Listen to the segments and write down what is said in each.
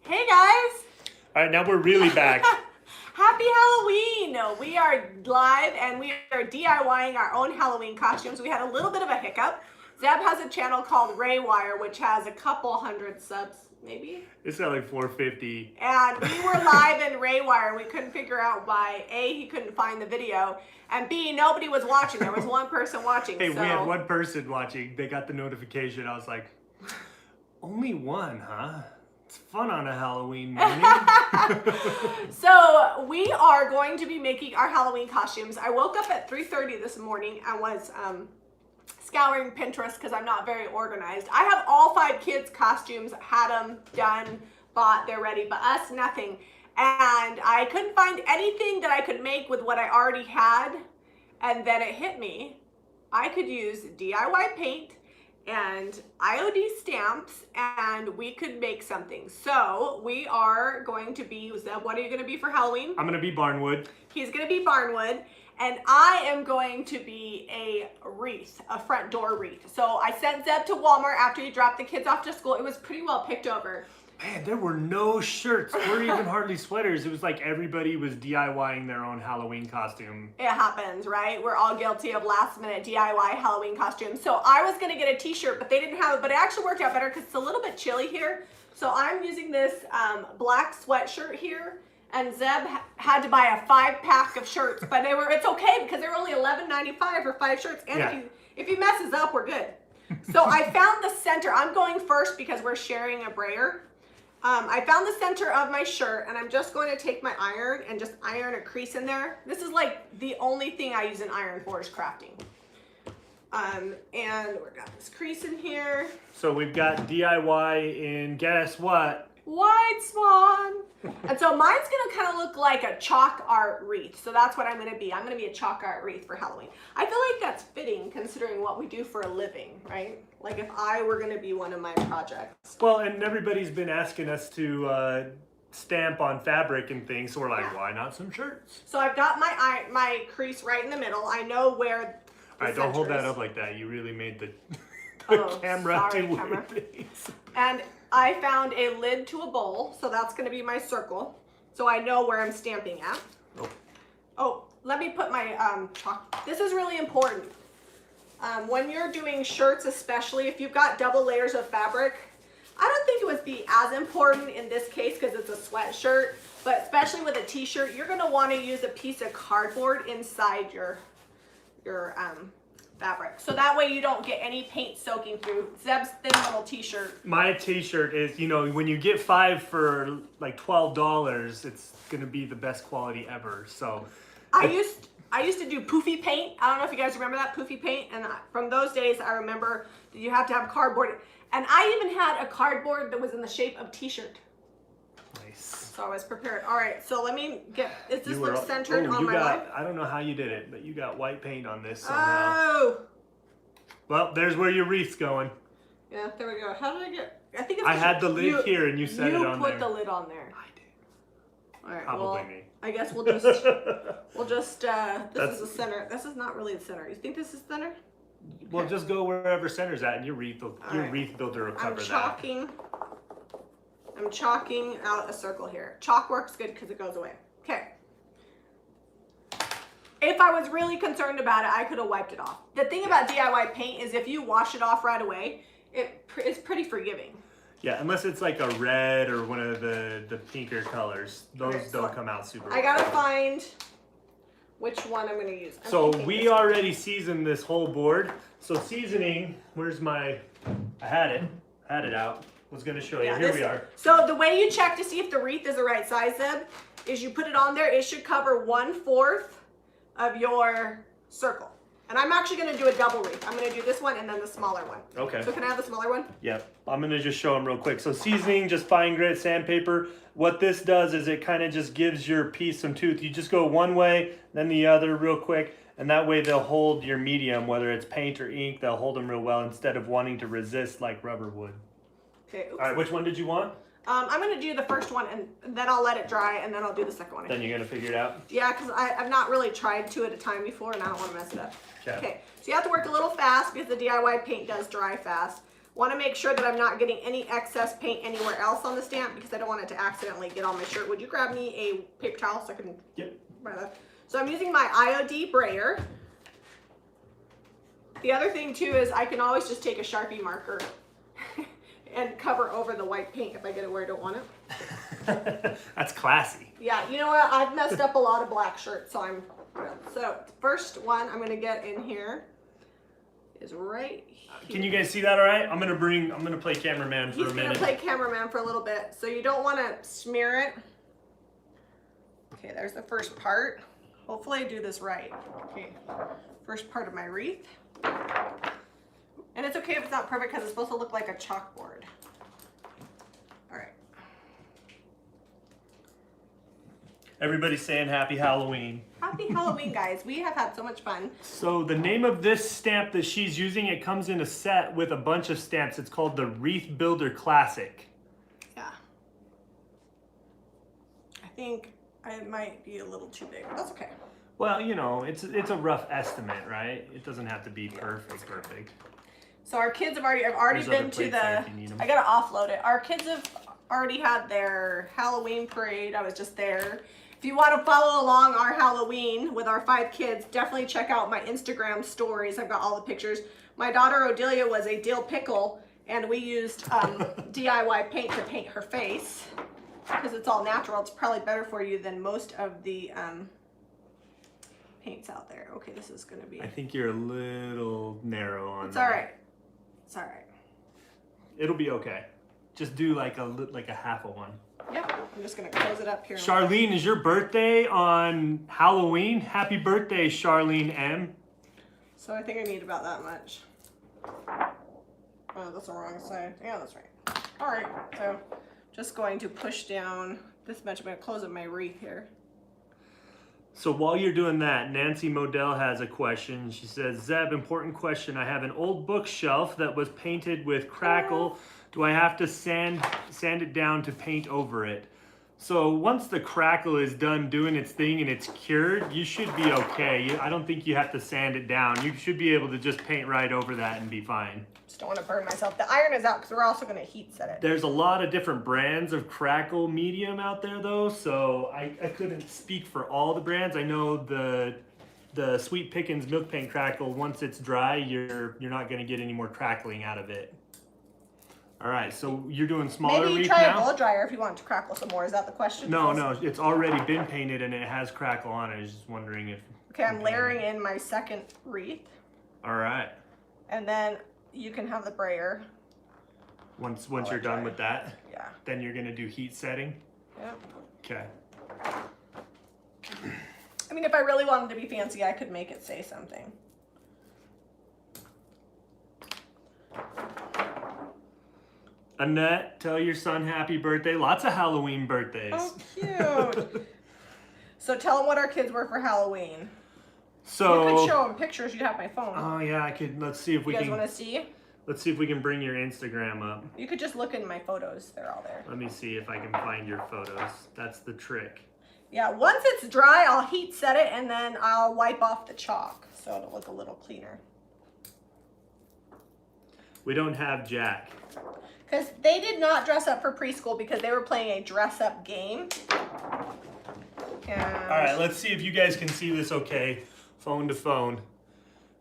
Hey guys! All right, now we're really back. Happy Halloween! We are live and we are DIYing our own Halloween costumes. We had a little bit of a hiccup. Zeb has a channel called Ray Wire, which has a couple hundred subs, maybe? It's got like 450. And we were live in Ray Wire. We couldn't figure out why A, he couldn't find the video, and B, nobody was watching. There was one person watching. Hey, we had one person watching. They got the notification. I was like, only one, huh? It's fun on a Halloween morning. So we are going to be making our Halloween costumes. I woke up at 3:30 this morning and was scouring Pinterest because I'm not very organized. I have all 5 kids' costumes, had them done, bought, they're ready, but us, nothing. And I couldn't find anything that I could make with what I already had. And then it hit me. I could use DIY paint and IOD stamps, and we could make something. So we are going to be, Zeb, what are you going to be for Halloween? I'm going to be Barnwood. He's going to be Barnwood, and I am going to be a wreath, a front door wreath. So I sent Zeb to Walmart after he dropped the kids off to school. It was pretty well picked over. Man, there were no shirts or even hardly sweaters. It was like everybody was DIYing their own Halloween costume. It happens, right? We're all guilty of last minute DIY Halloween costumes. So I was gonna get a t-shirt, but they didn't have it, but it actually worked out better because it's a little bit chilly here. So I'm using this black sweatshirt here, and Zeb had to buy a 5-pack of shirts, but it's okay because they were only $11.95 for 5 shirts. And yeah. if he messes up, we're good. So I found the center. I'm going first because we're sharing a brayer. I found the center of my shirt, and I'm just going to take my iron and just iron a crease in there. This is like the only thing I use an iron for is crafting. And we've got this crease in here. So we've got DIY in, guess what? White Swan. And so mine's gonna kind of look like a chalk art wreath. So that's what I'm gonna be. I'm gonna be a chalk art wreath for Halloween. I feel like that's fitting considering what we do for a living, right? Like if I were gonna be one of my projects. Well, and everybody's been asking us to stamp on fabric and things, so we're like, why not some shirts? So I've got my crease right in the middle. I know where the Alright, don't hold that up like that. You really made the camera do weird things. And I found a lid to a bowl, so that's going to be my circle. So I know where I'm stamping at. Oh, let me put my chalk. This is really important. When you're doing shirts, especially if you've got double layers of fabric, I don't think it would be as important in this case because it's a sweatshirt, but especially with a t-shirt, you're going to want to use a piece of cardboard inside your fabric. So that way you don't get any paint soaking through Zeb's thin little t-shirt. My t-shirt is, you know, when you get 5 for like $12, it's gonna be the best quality ever. So I used to do poofy paint. I don't know if you guys remember that poofy paint, and from those days I remember that you have to have cardboard, and I even had a cardboard that was in the shape of t-shirt. Nice. So I was prepared. All right, so let me get, is this look centered on my line? I don't know how you did it, but you got white paint on this somehow. Oh! Well, there's where your wreath's going. Yeah, there we go. How did I get, I think it's I had the lid here and you set it on there. You put the lid on there. I did. All right, Probably me. I guess we'll just, this is the center. This is not really the center. You think this is center? Okay. Well, just go wherever center's at and your wreath builder will cover that. I'm chalking out a circle here. Chalk works good because it goes away. Okay. If I was really concerned about it, I could have wiped it off. The thing about DIY paint is if you wash it off right away, it's pretty forgiving. Yeah, unless it's like a red or one of the pinker colors. Those don't come out super well. I gotta find which one I'm gonna use. So we already seasoned this whole board. So seasoning, where's my, I had it out. Was going to show you. Here we are. So the way you check to see if the wreath is the right size, Zeb, is you put it on there. It should cover 1/4 of your circle. And I'm actually going to do a double wreath. I'm going to do this one and then the smaller one. Okay. So can I have the smaller one? Yep. I'm going to just show them real quick. So seasoning, just fine grit sandpaper. What this does is it kind of just gives your piece some tooth. You just go one way, then the other real quick. And that way they'll hold your medium, whether it's paint or ink, they'll hold them real well instead of wanting to resist like rubber would. Okay. All right, which one did you want? I'm going to do the first one and then I'll let it dry and then I'll do the second one. Then you're going to figure it out? Yeah, because I've not really tried 2 at a time before and I don't want to mess it up. Okay. So you have to work a little fast because the DIY paint does dry fast. Want to make sure that I'm not getting any excess paint anywhere else on the stamp because I don't want it to accidentally get on my shirt. Would you grab me a paper towel so I can? Yep. So I'm using my IOD brayer. The other thing too is I can always just take a Sharpie marker and cover over the white paint if I get it where I don't want it. That's classy. Yeah, you know what? I've messed up a lot of black shirts, so so first one I'm gonna get in here is right here. Can you guys see that all right? I'm gonna play cameraman for a minute. He's gonna play cameraman for a little bit. So you don't wanna smear it. Okay, there's the first part. Hopefully I do this right. Okay, first part of my wreath. And it's okay if it's not perfect because it's supposed to look like a chalkboard. All right. Everybody's saying happy Halloween. Happy Halloween, guys. We have had so much fun. So the name of this stamp that she's using, it comes in a set with a bunch of stamps. It's called the Wreath Builder Classic. Yeah. I think it might be a little too big. That's okay. Well, you know, it's a rough estimate, right? It doesn't have to be perfect. So our kids have already There's been other to plates there if you need 'em. I gotta offload it. Our kids have already had their Halloween parade. I was just there. If you want to follow along our Halloween with our 5 kids, definitely check out my Instagram stories. I've got all the pictures. My daughter Odelia was a dill pickle, and we used DIY paint to paint her face because it's all natural. It's probably better for you than most of the paints out there. Okay, this is gonna be. I think you're a little narrow on It's that. all right. It's all right. It'll be okay. Just do like a half of one. Yep. I'm just gonna close it up here. Charlene, is your birthday on Halloween? Happy birthday, Charlene M. So I think I need about that much. Oh, that's the wrong side. Yeah, that's right. All right. So just going to push down this much. I'm gonna close up my wreath here. So while you're doing that, Nancy Modell has a question. She says, Zeb, important question. I have an old bookshelf that was painted with crackle. Do I have to sand it down to paint over it? So once the crackle is done doing its thing and it's cured, you should be okay. I don't think you have to sand it down. You should be able to just paint right over that and be fine. Just don't want to burn myself. The iron is out because we're also going to heat set it. There's a lot of different brands of crackle medium out there though, so I couldn't speak for all the brands. I know the Sweet Pickins Milk Paint Crackle, once it's dry, you're not going to get any more crackling out of it. All right, so you're doing smaller Maybe wreath try now? a blow dryer if you want to crackle some more. Is that the question? No, it's already been painted and it has crackle on it. I was just wondering if... Okay, I'm layering in my second wreath. All right. And then you can have the brayer. Once you're done with that, Yeah. then you're going to do heat setting? Yep. Okay. I mean, if I really wanted to be fancy, I could make it say something. Annette, tell your son happy birthday. Lots of Halloween birthdays. Oh, cute. So tell them what our kids were for Halloween. So You could show them pictures. You have my phone. Oh yeah, I could. Let's see if we You guys can. want to see? Let's see if we can bring your Instagram up. You could just look in my photos. They're all there. Let me see if I can find your photos. That's the trick. Yeah, once it's dry, I'll heat set it and then I'll wipe off the chalk so it'll look a little cleaner. We don't have Jack. Because they did not dress up for preschool because they were playing a dress-up game. And All right, let's see if you guys can see this okay. Phone to phone.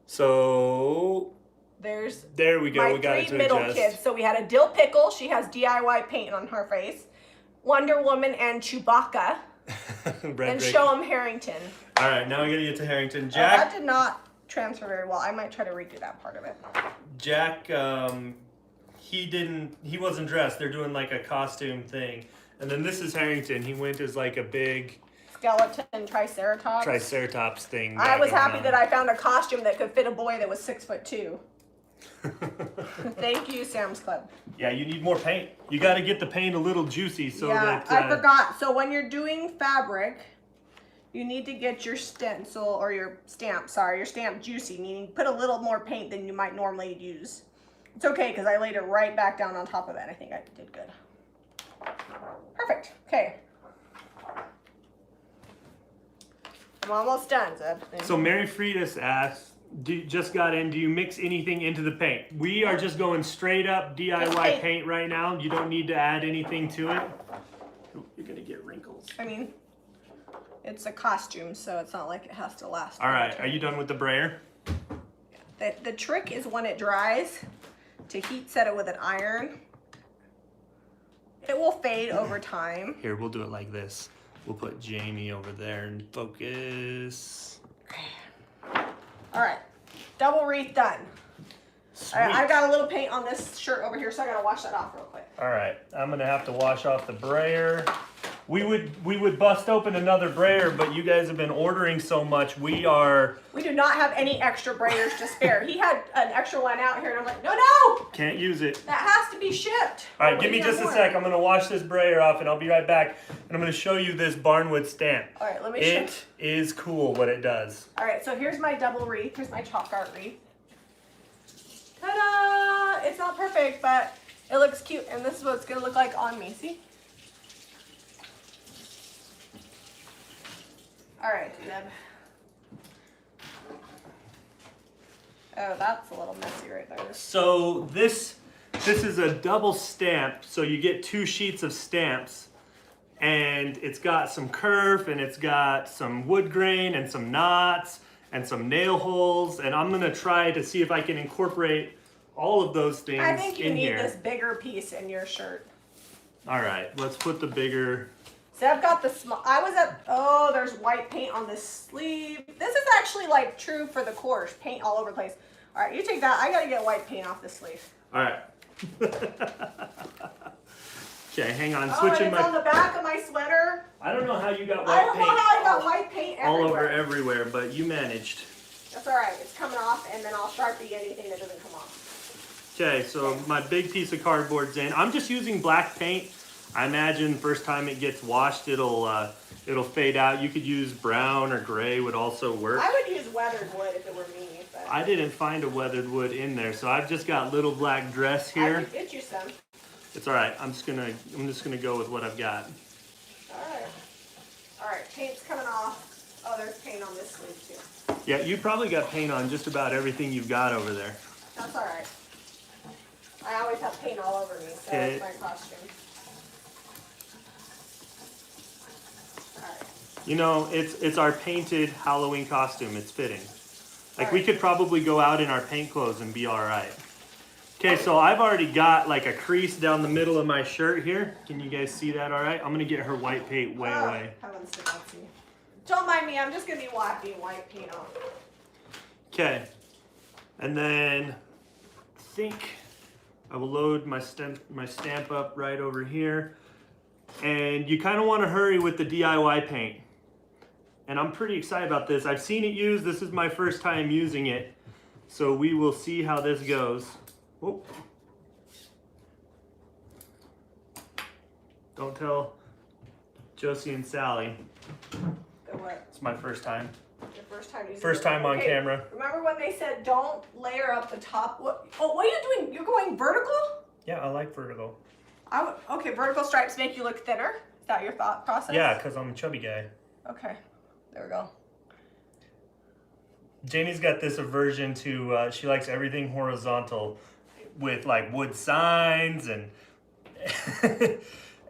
So there we go. We got it to three middle adjust. kids. So we had a dill pickle. She has DIY paint on her face. Wonder Woman and Chewbacca. And Show 'em Harrington. All right, now we gotta get to Harrington. That Jack. did not transfer very well. I might try to redo that part of it. Jack. He wasn't dressed. They're doing like a costume thing. And then this is Harrington. He went as like a big Skeleton Triceratops. Triceratops thing. I was happy that I found a costume that could fit a boy that was 6'2". Thank you, Sam's Club. Yeah, you need more paint. You got to get the paint a little juicy so that... I forgot. So when you're doing fabric, you need to get your stencil or your stamp juicy, meaning put a little more paint than you might normally use. It's okay because I laid it right back down on top of it. I think I did good. Perfect. Okay. I'm almost done, Zeb. So Mary Friedis asked, just got in. Do you mix anything into the paint? We are just going straight up DIY paint right now. You don't need to add anything to it. You're gonna get wrinkles. I mean, it's a costume, so it's not like it has to last. All right, are you done with the brayer? The trick is when it dries to heat set it with an iron. It will fade over time. Here, we'll do it like this. We'll put Jamie over there and focus. All right, double wreath done. All right, I've got a little paint on this shirt over here, so I gotta wash that off real quick. All right, I'm gonna have to wash off the brayer. We would bust open another brayer, but you guys have been ordering so much. We do not have any extra brayers to spare. He had an extra one out here, and I'm like, no! Can't use it. That has to be shipped. All right, give me just a sec. I'm gonna wash this brayer off, and I'll be right back. And I'm gonna show you this barnwood stamp. All right, let me show. It is cool what it does. All right, so here's my double wreath. Here's my chalk art wreath. Ta-da! It's not perfect, but it looks cute, and this is what it's gonna look like on me. See? All right, Deb. Oh, that's a little messy right there. So this is a double stamp, so you get 2 sheets of stamps, and it's got some kerf, and it's got some wood grain, and some knots, and some nail holes, and I'm gonna try to see if I can incorporate all of those things in here. I think you need this bigger piece in your shirt. All right, let's put the bigger. So I've got the small, oh, there's white paint on this sleeve. This is actually like true for the course, paint all over the place. All right, you take that. I gotta get white paint off this sleeve. All right. Okay, hang on, it's on the back of my sweater. I don't know how you got white paint. I don't know how I got white paint everywhere. All over everywhere, but you managed. That's all right, it's coming off, and then I'll Sharpie anything that doesn't come off. Okay, so my big piece of cardboard's in. I'm just using black paint. I imagine first time it gets washed, it'll fade out. You could use brown or gray would also work. I would use weathered wood if it were me. But I didn't find a weathered wood in there, so I've just got little black dress here. I could get you some. It's all right. I'm just gonna go with what I've got. All right, paint's coming off. Oh, there's paint on this sleeve too. Yeah, you probably got paint on just about everything you've got over there. That's all right. I always have paint all over me, so it's my costume. You know, it's our painted Halloween costume. It's fitting. Like we could probably go out in our paint clothes and be all right. Okay, so I've already got like a crease down the middle of my shirt here. Can you guys see that all right? I'm gonna get her white paint way away. Heavens to Betsy. Don't mind me, I'm just gonna be wiping white paint off. Okay, and then I think I will load my stamp up right over here. And you kind of want to hurry with the DIY paint. And I'm pretty excited about this. I've seen it used. This is my first time using it. So we will see how this goes. Whoa. Don't tell Josie and Sally. The what? It's my first time. Your first time using First time on camera. Remember when they said don't layer up the top? What are you doing? You're going vertical? Yeah, I like vertical. Okay, vertical stripes make you look thinner? Is that your thought process? Yeah, because I'm a chubby guy. Okay, there we go. Janie's got this aversion to, she likes everything horizontal with like wood signs and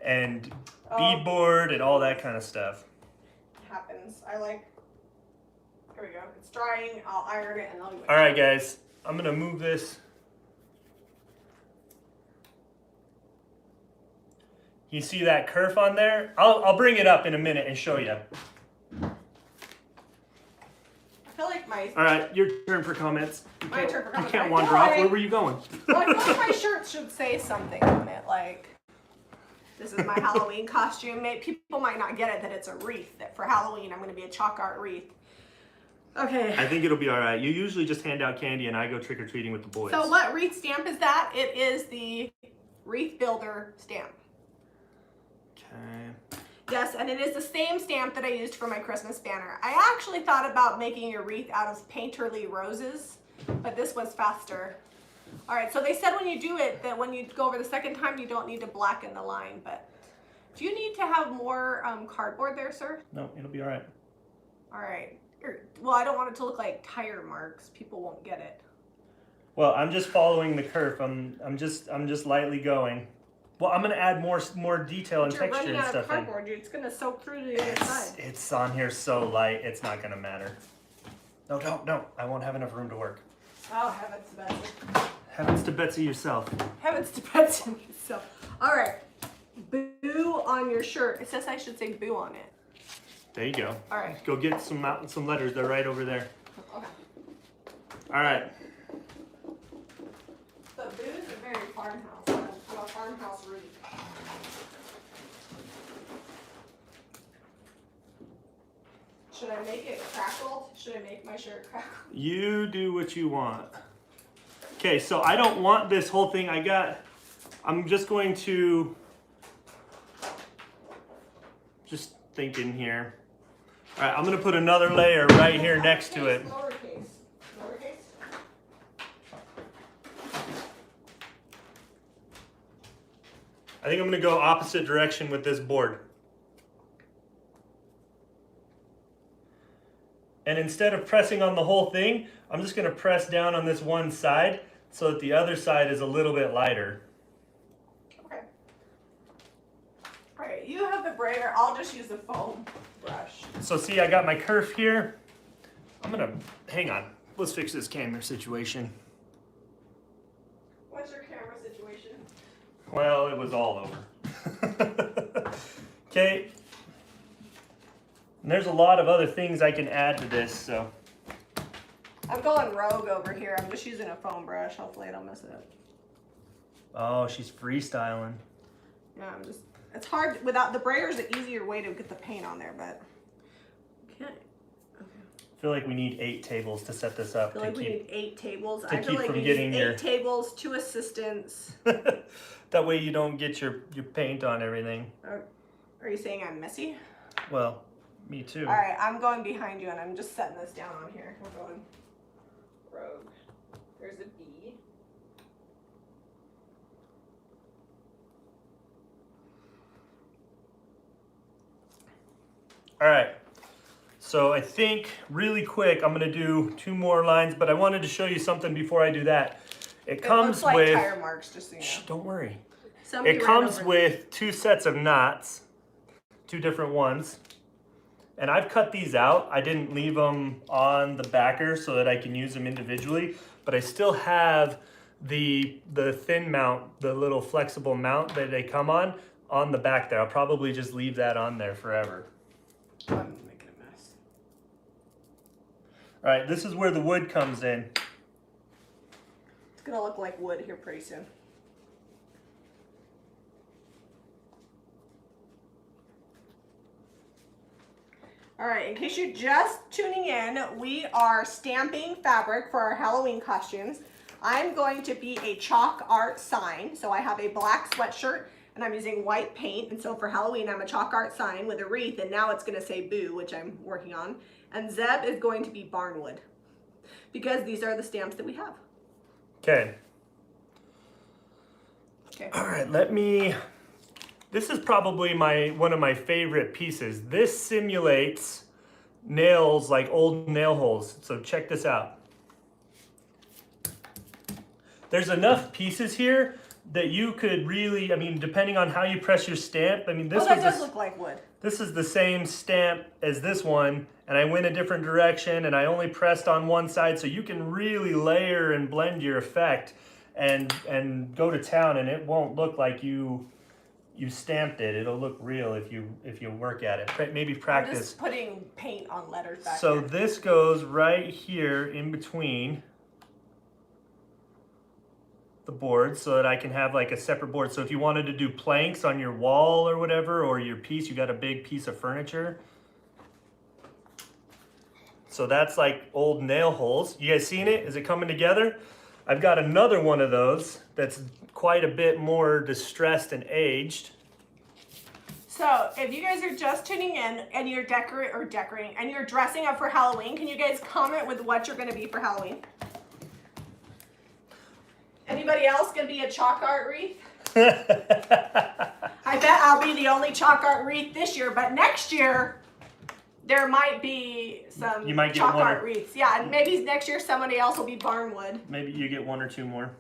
and beadboard and all that kind of stuff. Happens. Here we go. It's drying. I'll iron it and I'll do it. All right, guys. I'm going to move this. You see that kerf on there? I'll bring it up in a minute and show you. I feel like All right, your turn for comments. My turn for comments. You can't wander off. Where were you going? Well, I feel like my shirt should say something on it, like, this is my Halloween costume. People might not get it that it's a wreath, that for Halloween I'm going to be a chalk art wreath. Okay. I think it'll be all right. You usually just hand out candy and I go trick-or-treating with the boys. So what wreath stamp is that? It is the Wreath Builder stamp. Okay. Yes, and it is the same stamp that I used for my Christmas banner. I actually thought about making a wreath out of painterly roses, but this was faster. All right, so they said when you do it, that when you go over the second time, you don't need to blacken the line, but do you need to have more cardboard there, sir? No, it'll be all right. All right. Well, I don't want it to look like tire marks. People won't get it. Well, I'm just following the curve. I'm just lightly going. Well, I'm gonna add more detail and You're texture running and out of stuff in. cardboard. It's gonna soak through to the other side. It's on here so light, it's not gonna matter. No, don't, no. I won't have enough room to work. Oh, heavens to Betsy. Heavens to Betsy yourself. Heavens to Betsy. So, all right. Boo on your shirt. It says I should say boo on it. There you go. All right. Go get some letters. They're right over there. Okay. All right. The boo is a very farmhouse. I'm a farmhouse Rudy. Should I make it crackled? Should I make my shirt crackled? You do what you want. Okay, so I don't want this whole thing. I'm just going to, just thinking here. All right, I'm gonna put another layer right here next to it. Lowercase. Lowercase? I think I'm gonna go opposite direction with this board. And instead of pressing on the whole thing, I'm just gonna press down on this one side so that the other side is a little bit lighter. Okay. All right, you have the brayer. I'll just use the foam brush. So see, I got my kerf here. Hang on. Let's fix this camera situation. What's your camera situation? Well, it was all over. Okay. And there's a lot of other things I can add to this, so. I'm going rogue over here. I'm just using a foam brush. Hopefully I don't mess it up. Oh, she's freestyling. Yeah, it's hard without the brayer is the easier way to get the paint on there, but okay. I feel like we need 8 tables to set this up. I feel like we need 8 tables. to I feel keep like from we getting need your- 8 tables, 2 assistants. That way you don't get your paint on everything. Are you saying I'm messy? Well, me too. All right, I'm going behind you and I'm just setting this down on here. We're going rogue. There's a B. All right. So I think really quick, I'm gonna do 2 more lines, but I wanted to show you something before I do that. It comes looks like with, tire marks, just so you know. shh, don't worry. Somebody It ran comes over- with 2 sets of knots, 2 different ones. And I've cut these out. I didn't leave them on the backer so that I can use them individually, but I still have the thin mount, the little flexible mount that they come on the back there. I'll probably just leave that on there forever. I'm making a mess. All right, this is where the wood comes in. It's gonna look like wood here pretty soon. All right, in case you're just tuning in, we are stamping fabric for our Halloween costumes. I'm going to be a chalk art sign. So I have a black sweatshirt and I'm using white paint. And so for Halloween, I'm a chalk art sign with a wreath, and now it's gonna say boo, which I'm working on. And Zeb is going to be barnwood because these are the stamps that we have. Okay. Okay. All right, this is probably one of my favorite pieces. This simulates nails, like old nail holes. So check this out. There's enough pieces here that you could really, I mean, depending on how you press your stamp, I mean, this Oh, that does look like wood. This is the same stamp as this one, and I went a different direction, and I only pressed on one side, so you can really layer and blend your effect and go to town, and it won't look like you stamped it. It'll look real if you work at it. Maybe practice. I'm just putting paint on letters back So here. this goes right here in between the boards so that I can have like a separate board. So if you wanted to do planks on your wall or whatever, or your piece, you got a big piece of furniture. So that's like old nail holes. You guys seen it? Is it coming together? I've got another one of those that's quite a bit more distressed and aged. So if you guys are just tuning in and you're decorating and you're dressing up for Halloween, can you guys comment with what you're gonna be for Halloween? Anybody else gonna be a chalk art wreath? I bet I'll be the only chalk art wreath this year, but next year, There might be some You might get chalk one art or- wreaths. Yeah, and maybe next year somebody else will be barnwood. Maybe you get 1 or 2 more.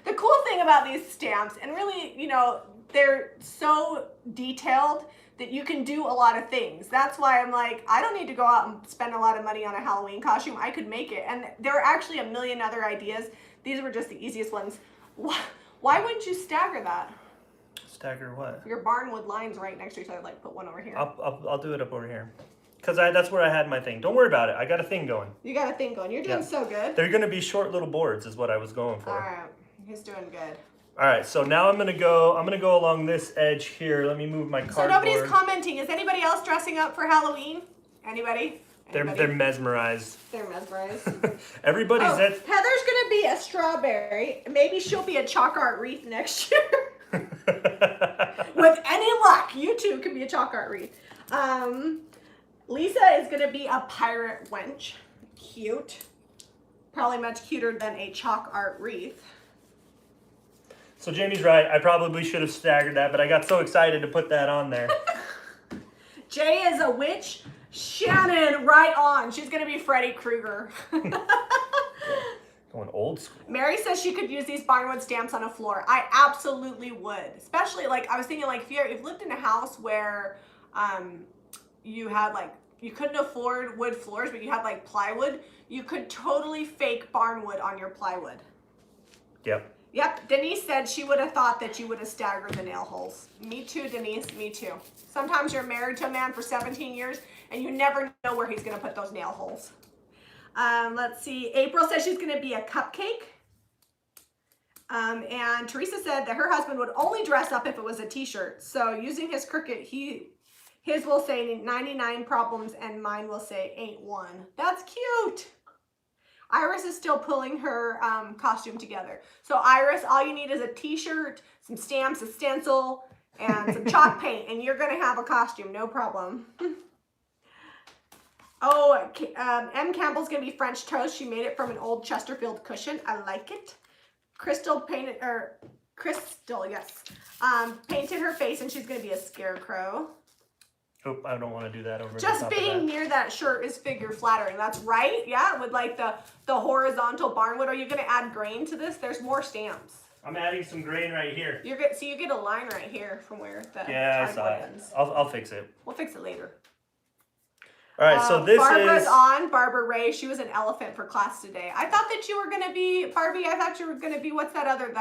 The cool thing about these stamps, and really, you know, they're so detailed that you can do a lot of things. That's why I'm like, I don't need to go out and spend a lot of money on a Halloween costume. I could make it. And there are actually a million other ideas. These were just the easiest ones. Why wouldn't you stagger that? Stagger what? Your barnwood lines right next to each other, like put one over here. I'll do it up over here. Because that's where I had my thing. Don't worry about it. I got a thing going. You got a thing going. You're doing so good. They're going to be short little boards is what I was going for. All right. He's doing good. All right, so now I'm gonna go along this edge here. Let me move my cardboard. So nobody's commenting. Is anybody else dressing up for Halloween? Anybody? They're mesmerized. They're mesmerized. Everybody's Oh, Heather's gonna be a strawberry. Maybe she'll be a chalk art wreath next year. With any luck, you too can be a chalk art wreath. Lisa is gonna be a pirate wench. Cute. Probably much cuter than a chalk art wreath. So Jamie's right. I probably should have staggered that, but I got so excited to put that on there. Jay is a witch. Shannon, right on. She's going to be Freddy Krueger. Going old school. Mary says she could use these barnwood stamps on a floor. I absolutely would. Especially, like, I was thinking, like, if you've lived in a house where you had, like, you couldn't afford wood floors, but you had, like, plywood, you could totally fake barnwood on your plywood. Yep. Yep, Denise said she would have thought that you would have staggered the nail holes. Me too, Denise, me too. Sometimes you're married to a man for 17 years and you never know where he's gonna put those nail holes. Let's see, April says she's gonna be a cupcake. And Teresa said that her husband would only dress up if it was a t-shirt. So using his Cricut, his will say 99 problems and mine will say ain't one. That's cute. Iris is still pulling her costume together. So Iris, all you need is a t-shirt, some stamps, a stencil, and some chalk paint, and you're gonna have a costume, no problem. Oh, M. Campbell's gonna be French toast. She made it from an old Chesterfield cushion. I like it. Crystal, yes. Painted her face, and she's gonna be a scarecrow. Oh, I don't want to do that over Just being near that shirt is figure flattering. That's right. Yeah, with like the horizontal barnwood. Are you going to add grain to this? There's more stamps. I'm adding some grain right here. So you get a line right here from where the I saw it. ends. I'll fix it. We'll fix it later. All right, so this Barbara's is on. Barbara Ray. She was an elephant for class today. I thought that you were going to be Barbie. I thought you were going to be what's that other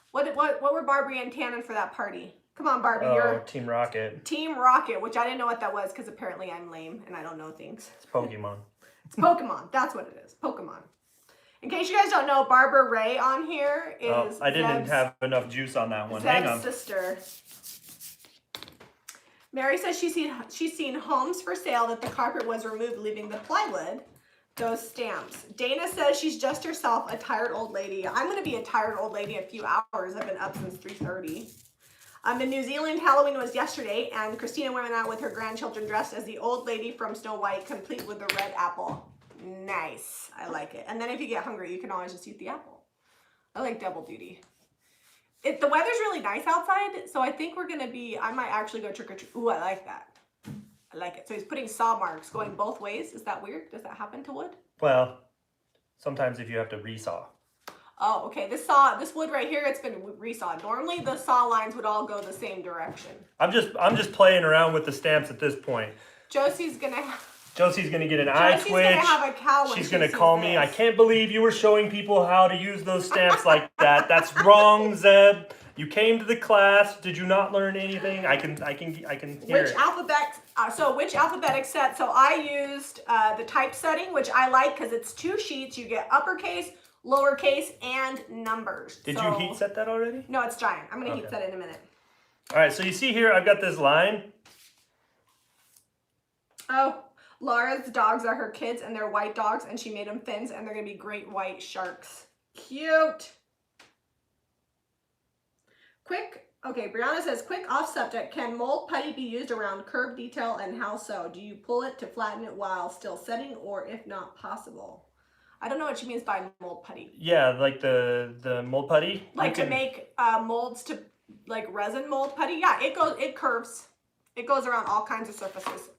what were Barbie and Tannen for that party? Come on, Barbie. You're Team Rocket. Team Rocket, which I didn't know what that was because apparently I'm lame and I don't know things. It's Pokemon. It's Pokemon. That's what it is. Pokemon. In case you guys don't know, Barbara Ray on here is I didn't have enough juice on that one. Hang on. Sister. Mary says she's seen homes for sale that the carpet was removed, leaving the plywood. Those stamps. Dana says she's just herself, a tired old lady. I'm going to be a tired old lady in a few hours. I've been up since 3:30. In New Zealand, Halloween was yesterday, and Christina went out with her grandchildren dressed as the old lady from Snow White, complete with the red apple. Nice. I like it. And then if you get hungry, you can always just eat the apple. I like double duty. The weather's really nice outside, so I think I might actually go trick-or-treat. Ooh, I like that. I like it. So he's putting saw marks going both ways. Is that weird? Does that happen to wood? Well, sometimes if you have to resaw. Oh, okay. This wood right here, it's been resawed. Normally the saw lines would all go the same direction. I'm just playing around with the stamps at this point. Josie's gonna get an eye twitch. Josie's gonna have a cow when She's she gonna sees call me. this. I can't believe you were showing people how to use those stamps like that. That's wrong, Zeb. You came to the class. Did you not learn anything? I can hear it. Which alphabetic set? So I used the typesetting, which I like because it's 2 sheets. You get uppercase, lowercase, and numbers. Did you heat set that already? No, it's giant. I'm gonna heat set in a minute. All right, so you see here, I've got this line. Oh, Laura's dogs are her kids, and they're white dogs, and she made them fins, and they're gonna be great white sharks. Cute. Brianna says, quick off subject. Can mold putty be used around curb detail, and how so? Do you pull it to flatten it while still setting, or if not possible? I don't know what she means by mold putty. Yeah, like the mold putty. Like to make molds to like resin mold putty. Yeah, it curves. It goes around all kinds of surfaces.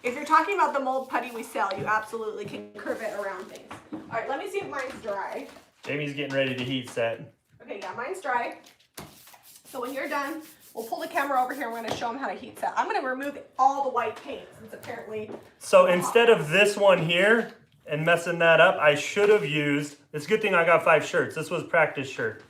If you're talking about the mold putty we sell, you absolutely can curve it around things. All right, let me see if mine's dry. Jamie's getting ready to heat set. Okay, yeah, mine's dry. So when you're done, we'll pull the camera over here and we're gonna show them how to heat set. I'm gonna remove all the white paint since apparently. So instead of this one here and messing that up, I should have used, it's a good thing I got 5 shirts. This was practice shirt.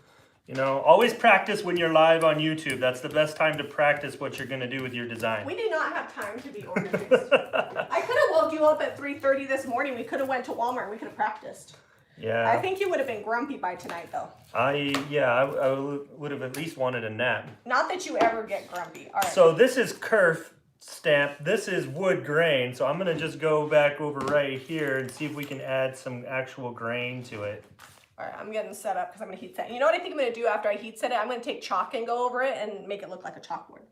You know, always practice when you're live on YouTube. That's the best time to practice what you're gonna do with your design. We do not have time to be organized. I could have woke you up at 3:30 this morning. We could have went to Walmart and we could have practiced. Yeah. I think you would have been grumpy by tonight though. I would have at least wanted a nap. Not that you ever get grumpy. All right. So this is kerf stamp. This is wood grain. So I'm gonna just go back over right here and see if we can add some actual grain to it. All right, I'm getting set up because I'm gonna heat set. You know what I think I'm gonna do after I heat set it? I'm gonna take chalk and go over it and make it look like a chalkboard.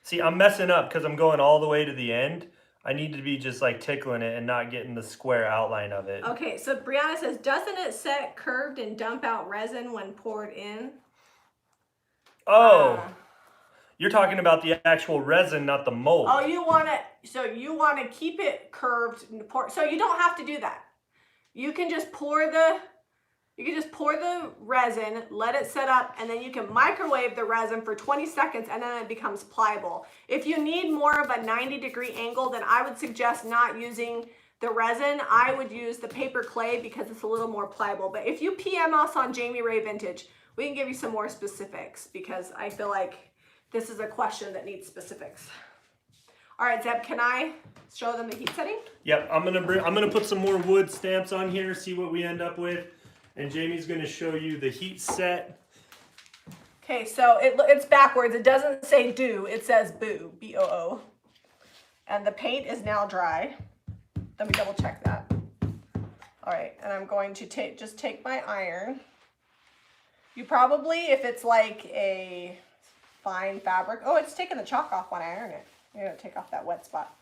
See, I'm messing up because I'm going all the way to the end. I need to be just like tickling it and not getting the square outline of it. Okay, so Brianna says, doesn't it set curved and dump out resin when poured in? Oh, you're talking about the actual resin, not the mold. Oh, you want to keep it curved and pour. So you don't have to do that. You can just pour the resin, let it set up, and then you can microwave the resin for 20 seconds and then it becomes pliable. If you need more of a 90-degree angle, then I would suggest not using the resin. I would use the paper clay because it's a little more pliable. But if you PM us on Jami Ray Vintage, we can give you some more specifics because I feel like this is a question that needs specifics. All right, Zeb, can I show them the heat setting? Yep, I'm gonna put some more wood stamps on here, see what we end up with. And Jamie's going to show you the heat set. Okay, so it's backwards. It doesn't say do. It says boo, B-O-O. And the paint is now dry. Let me double check that. All right, and I'm going to just take my iron. You probably, if it's like a fine fabric, oh, it's taking the chalk off when I iron it. I'm going to take off that wet spot.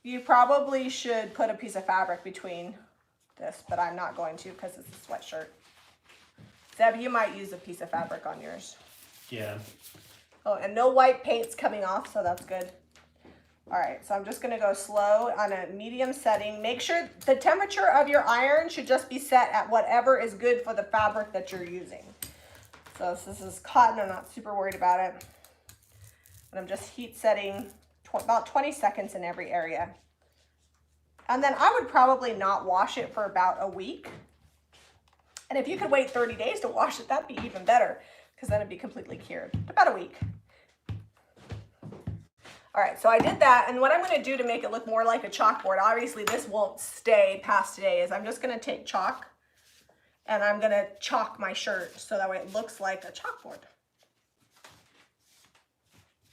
You probably should put a piece of fabric between this, but I'm not going to because it's a sweatshirt. Zeb, you might use a piece of fabric on yours. Yeah. Oh, and no white paint's coming off, so that's good. All right, so I'm just gonna go slow on a medium setting. Make sure the temperature of your iron should just be set at whatever is good for the fabric that you're using. So this is cotton, I'm not super worried about it. And I'm just heat setting about 20 seconds in every area. And then I would probably not wash it for about a week. And if you could wait 30 days to wash it, that'd be even better because then it'd be completely cured. About a week. All right, so I did that. And what I'm gonna do to make it look more like a chalkboard, obviously this won't stay past today, is I'm just gonna take chalk and I'm gonna chalk my shirt so that way it looks like a chalkboard.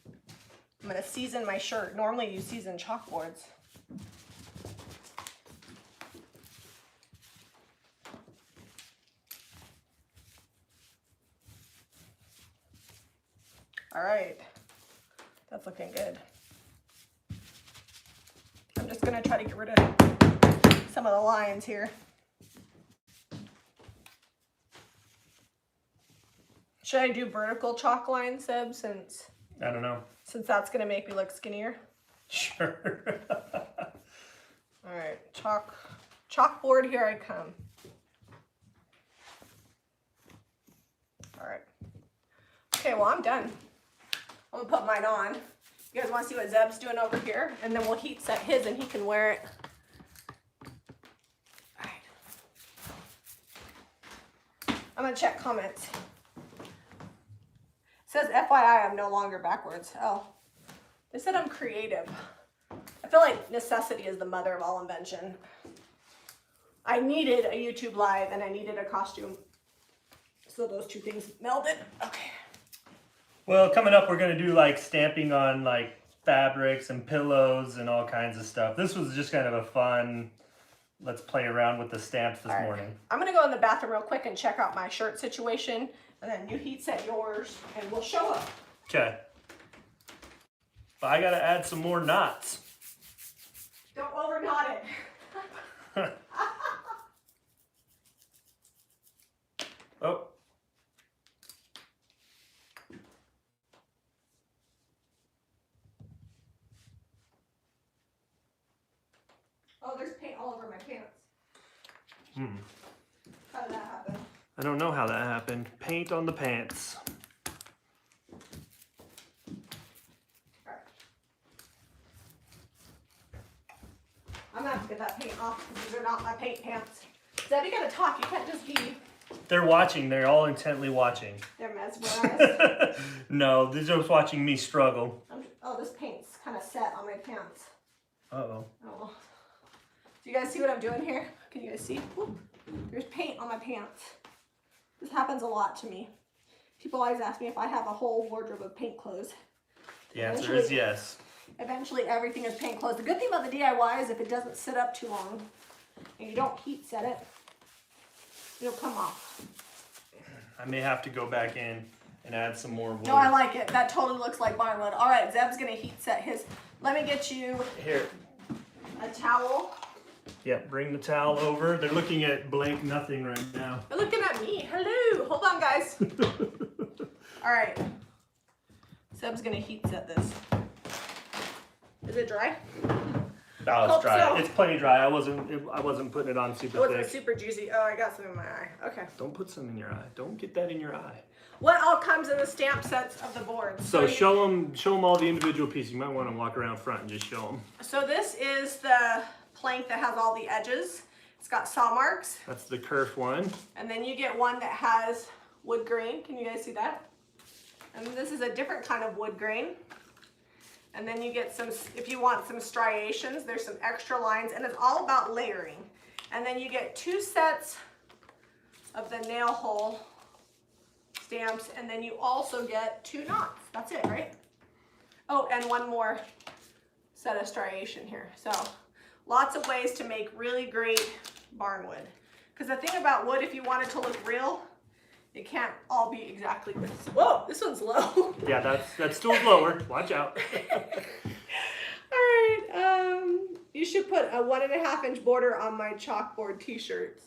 I'm gonna season my shirt. Normally you season chalkboards. All right, that's looking good. I'm just gonna try to get rid of some of the lines here. Should I do vertical chalk lines, Seb, since I don't know. Since that's gonna make me look skinnier? Sure. All right, chalkboard, here I come. All right. Okay, well, I'm done. I'm gonna put mine on. You guys wanna see what Zeb's doing over here? And then we'll heat set his and he can wear it. All right. I'm gonna check comments. It says, FYI, I'm no longer backwards. Oh, they said I'm creative. I feel like necessity is the mother of all invention. I needed a YouTube live and I needed a costume. So those two things melded. Okay. Well, coming up, we're going to do like stamping on like fabrics and pillows and all kinds of stuff. This was just kind of a fun, let's play around with the stamps this morning. I'm going to go in the bathroom real quick and check out my shirt situation. And then you heat set yours and we'll show up. Okay. But I got to add some more knots. Don't over knot it. Oh. Oh, there's paint all over my pants. Hmm. How did that happen? I don't know how that happened. Paint on the pants. Alright. I'm gonna have to get that paint off because these are not my paint pants. Zeb, you gotta talk. You can't just be. They're watching. They're all intently watching. They're mesmerized. No, they're just watching me struggle. Oh, this paint's kind of set on my pants. Uh-oh. Oh. Do you guys see what I'm doing here? Can you guys see? Ooh, there's paint on my pants. This happens a lot to me. People always ask me if I have a whole wardrobe of paint clothes. The answer is yes. Eventually everything is paint clothes. The good thing about the DIY is if it doesn't sit up too long and you don't heat set it, it'll come off. I may have to go back in and add some more wood. No, I like it. That totally looks like barnwood. All right, Zeb's gonna heat set his. Let me get you Here. a towel. Yep, bring the towel over. They're looking at blank nothing right now. They're looking at me. Hello. Hold on, guys. All right. Zeb's gonna heat set this. Is it dry? Oh, it's Hope dry. so. It's plenty dry. I wasn't putting it on super It wasn't thick. super juicy. Oh, I got some in my eye. Okay. Don't put some in your eye. Don't get that in your eye. What all comes in the stamp sets of the boards? So show them all the individual pieces. You might want to walk around front and just show them. So this is the plank that has all the edges. It's got saw marks. That's the kerf one. And then you get one that has wood grain. Can you guys see that? And this is a different kind of wood grain. And then you get some, if you want some striations, there's some extra lines, and it's all about layering. And then you get 2 sets of the nail hole stamps, and then you also get 2 knots. That's it, right? Oh, and one more set of striation here. So lots of ways to make really great barnwood. Because the thing about wood, if you want it to look real, it can't all be exactly this. Whoa, this one's low. Yeah, that's still lower. Watch out. All right, you should put a 1.5 inch border on my chalkboard t-shirts.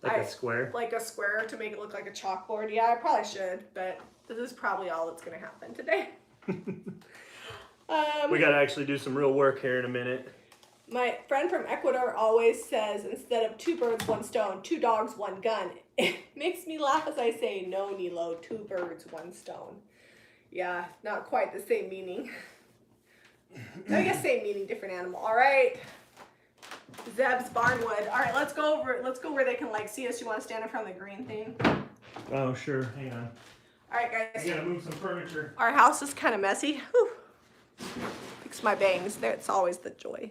Like a square. Like a square to make it look like a chalkboard. Yeah, I probably should, but this is probably all that's gonna happen today. We gotta actually do some real work here in a minute. My friend from Ecuador always says, instead of 2 birds, 1 stone, 2 dogs, 1 gun. It makes me laugh as I say, no, Nilo, 2 birds, 1 stone. Yeah, not quite the same meaning. I guess same meaning, different animal. All right, Zeb's barnwood. All right, let's go over. Let's go where they can like see us. You want to stand in front of the green thing? Oh, sure. Hang on. All right, guys. I gotta move some furniture. Our house is kind of messy. Whew. Fix my bangs. That's always the joy.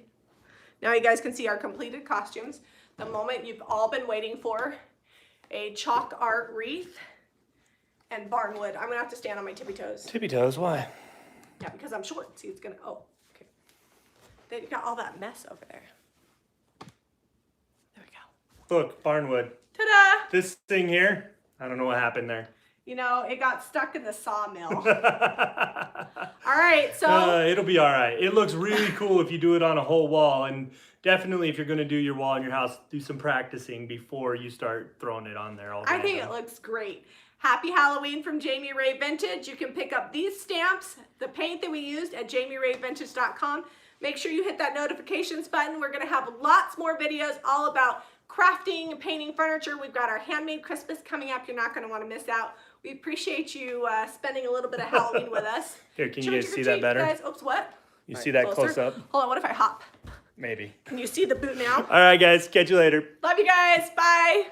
Now you guys can see our completed costumes. The moment you've all been waiting for. A chalk art wreath and barnwood. I'm gonna have to stand on my tippy toes. Tippy toes, why? Yeah, because I'm short. See, it's gonna, oh, okay. Then you got all that mess over there. There we go. Look, barnwood. Ta-da! This thing here, I don't know what happened there. You know, it got stuck in the sawmill. All right, so. It'll be all right. It looks really cool if you do it on a whole wall, and definitely if you're going to do your wall in your house, do some practicing before you start throwing it on there all day. I think it looks great. Happy Halloween from Jami Ray Vintage. You can pick up these stamps, the paint that we used at jamirayvintage.com. Make sure you hit that notifications button. We're going to have lots more videos all about crafting and painting furniture. We've got our handmade Christmas coming up. You're not going to want to miss out. We appreciate you spending a little bit of Halloween with us. Here, can you guys see that better? Guys. Oops, what? You see that close up? Hold on, what if I hop? Maybe. Can you see the boot now? All right, guys. Catch you later. Love you guys. Bye.